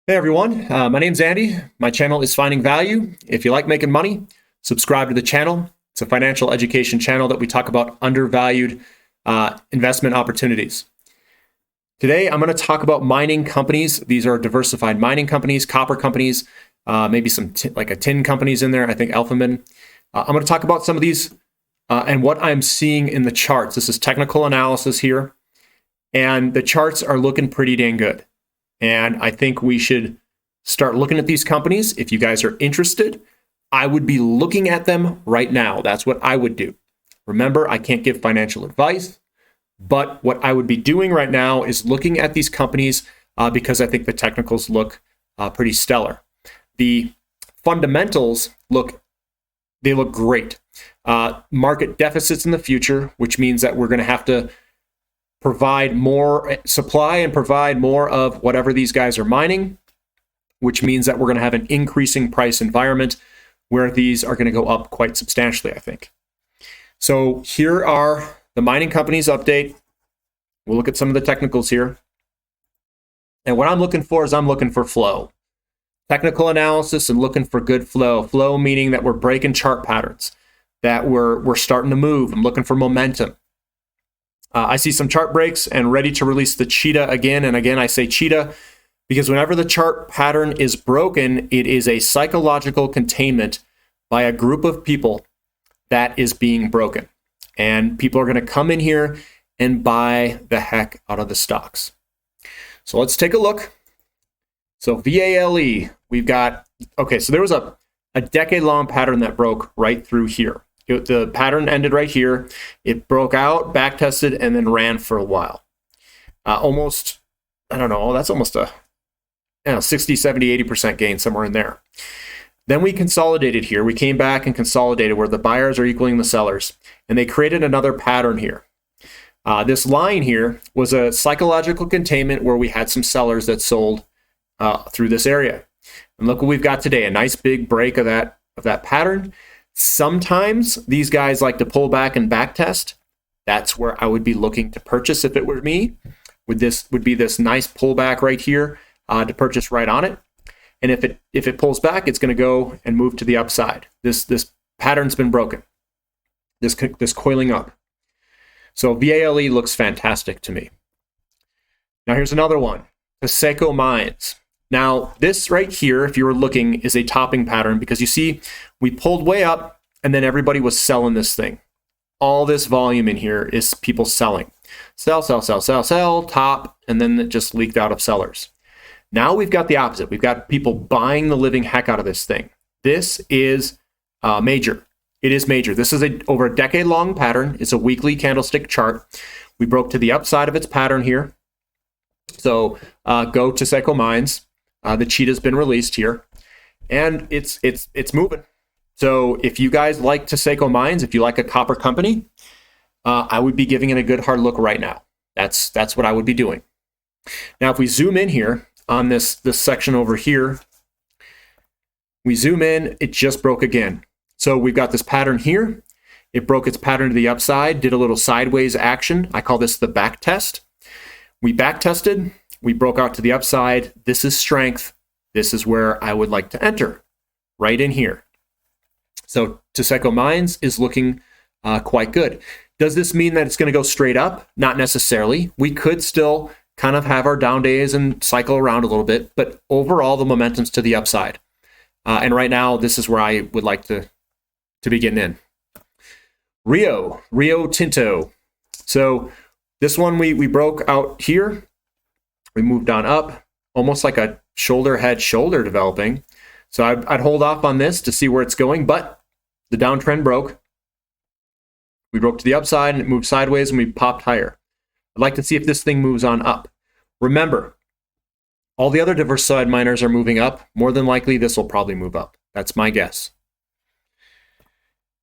Hey everyone, my name's Andy. My channel is Finding Value. If you like making money, subscribe to the channel. It's a financial education channel that we talk about undervalued investment opportunities. Today, I'm going to talk about mining companies. These are diversified mining companies, copper companies, maybe some like a tin companies in there. I think Alphamin. I'm going to talk about some of these and what I'm seeing in the charts. This is technical analysis here, and the charts are looking pretty dang good. And I think we should start looking at these companies. If you guys are interested, I would be looking at them right now. That's what I would do. Remember, I can't give financial advice, but what I would be doing right now is looking at these companies because I think the technicals look pretty stellar. The fundamentals look great. Market deficits in the future, which means that we're going to have to provide more supply and provide more of whatever these guys are mining, which means that we're going to have an increasing price environment where these are going to go up quite substantially, I think. So here are the mining companies update. We'll look at some of the technicals here. And what I'm looking for is I'm looking for flow. Technical analysis and looking for good flow. Flow meaning that we're breaking chart patterns, that we're starting to move. I'm looking for momentum. I see some chart breaks and ready to release the cheetah again. And again, I say cheetah because whenever the chart pattern is broken, it is a psychological containment by a group of people that is being broken. And people are going to come in here and buy the heck out of the stocks. So let's take a look. So VALE, we've got, okay, so there was a decade-long pattern that broke right through here. The pattern ended right here. It broke out, back tested, and then ran for a while. Almost, I don't know, that's almost a 60, 70, 80% gain, somewhere in there. Then we consolidated here. We came back and consolidated where the buyers are equaling the sellers. And they created another pattern here. This line here was a psychological containment where we had some sellers that sold through this area. And look what we've got today, a nice big break of that pattern. Sometimes these guys like to pull back and back test. That's where I would be looking to purchase if it were me. Would be this nice pullback right here to purchase right on it. And if it pulls back, it's going to go and move to the upside. This pattern's been broken. This coiling up. So VALE looks fantastic to me. Now here's another one. Taseko Mines. Now, this right here, if you were looking, is a topping pattern because you see we pulled way up and then everybody was selling this thing. All this volume in here is people selling. Sell, sell, sell, sell, sell, top, and then it just leaked out of sellers. Now we've got the opposite. We've got people buying the living heck out of this thing. This is major. It is major. This is over a decade-long pattern. It's a weekly candlestick chart. We broke to the upside of its pattern here. So go to Taseko Mines. The cheetah's been released here, and it's moving. So if you guys like Taseko Mines, if you like a copper company, I would be giving it a good hard look right now. That's what I would be doing. Now, if we zoom in here on this section over here, we zoom in, it just broke again. So we've got this pattern here. It broke its pattern to the upside, did a little sideways action. I call this the back test. We back tested. We broke out to the upside. This is strength. This is where I would like to enter, right in here. So Taseko Mines is looking quite good. Does this mean that it's going to go straight up? Not necessarily. We could still kind of have our down days and cycle around a little bit, but overall the momentum's to the upside. And right now, this is where I would like to be getting in. Rio Tinto. So this one we broke out here. We moved on up, almost like a shoulder developing. So I'd hold off on this to see where it's going, but the downtrend broke. We broke to the upside and it moved sideways and we popped higher. I'd like to see if this thing moves on up. Remember, all the other diversified miners are moving up. More than likely, this will probably move up. That's my guess.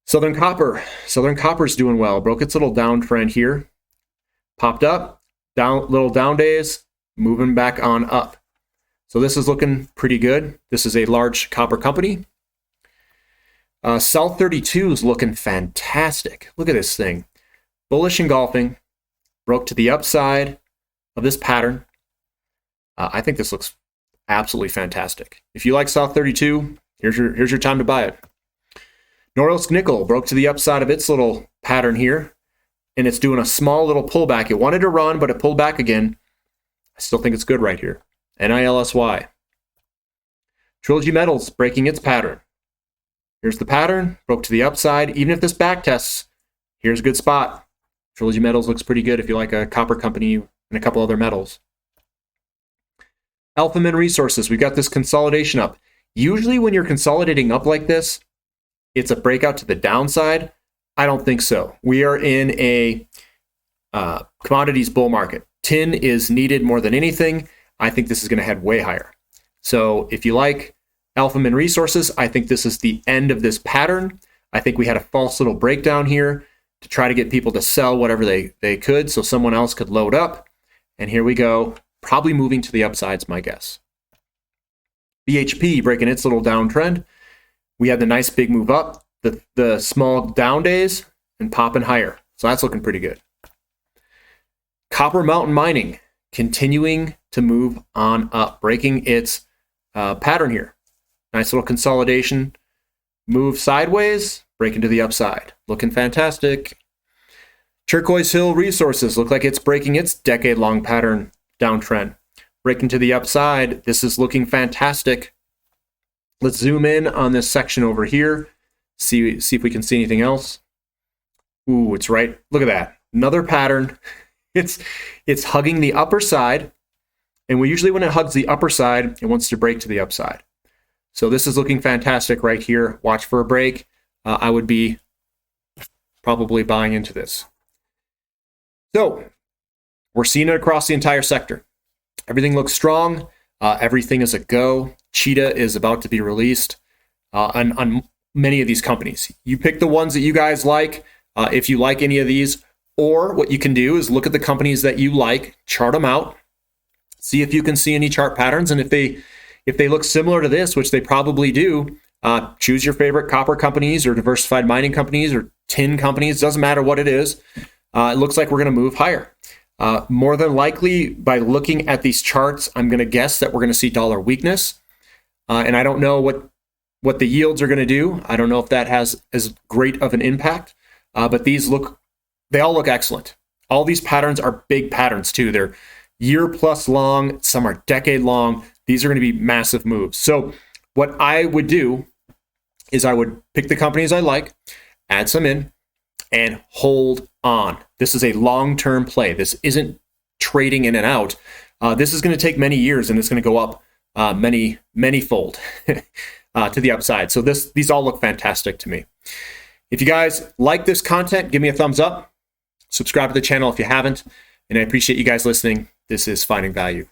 Southern Copper's doing well. Broke its little downtrend here. Popped up, little down days, moving back on up. So this is looking pretty good. This is a large copper company. South 32 is looking fantastic. Look at this thing. Bullish engulfing. Broke to the upside of this pattern. I think this looks absolutely fantastic. If you like South 32, here's your time to buy it. Norilsk nickel broke to the upside of its little pattern here, and it's doing a small little pullback. It wanted to run, but it pulled back again. I still think it's good right here. NILSY. Trilogy Metals breaking its pattern. Here's the pattern, broke to the upside. Even if this back tests, here's a good spot. Trilogy Metals looks pretty good if you like a copper company and a couple other metals. Alphamin Resources, we've got this consolidation up. Usually when you're consolidating up like this, it's a breakout to the downside. I don't think so. We are in a commodities bull market. Tin is needed more than anything. I think this is going to head way higher. So if you like Alphamin Resources, I think this is the end of this pattern. I think we had a false little breakdown here to try to get people to sell whatever they could so someone else could load up. And here we go, probably moving to the upside's my guess. BHP breaking its little downtrend. We had the nice big move up, the small down days, and popping higher. So that's looking pretty good. Copper Mountain Mining continuing to move on up, breaking its pattern here. Nice little consolidation. Move sideways, breaking to the upside. Looking fantastic. Turquoise Hill Resources look like it's breaking its decade-long pattern downtrend. Breaking to the upside. This is looking fantastic. Let's zoom in on this section over here. See if we can see anything else. Ooh, it's right. Look at that. Another pattern. It's hugging the upper side. And when it hugs the upper side, it wants to break to the upside. So this is looking fantastic right here. Watch for a break. I would be probably buying into this. So we're seeing it across the entire sector. Everything looks strong. Everything is a go. Cheetah is about to be released on many of these companies. You pick the ones that you guys like, if you like any of these, or what you can do is look at the companies that you like, chart them out, see if you can see any chart patterns, and if they look similar to this, which they probably do, choose your favorite copper companies or diversified mining companies or tin companies. Doesn't matter what it is. It looks like we're going to move higher. More than likely, by looking at these charts, I'm going to guess that we're going to see dollar weakness. And I don't know what the yields are going to do. I don't know if that has as great of an impact. But they all look excellent. All these patterns are big patterns too. They're year plus long. Some are decade long. These are going to be massive moves. So what I would do is I would pick the companies I like, add some in, and hold on. This is a long-term play. This isn't trading in and out. This is going to take many years, and it's going to go up many-fold to the upside. So these all look fantastic to me. If you guys like this content, give me a thumbs up. Subscribe to the channel if you haven't. And I appreciate you guys listening. This is Finding Value.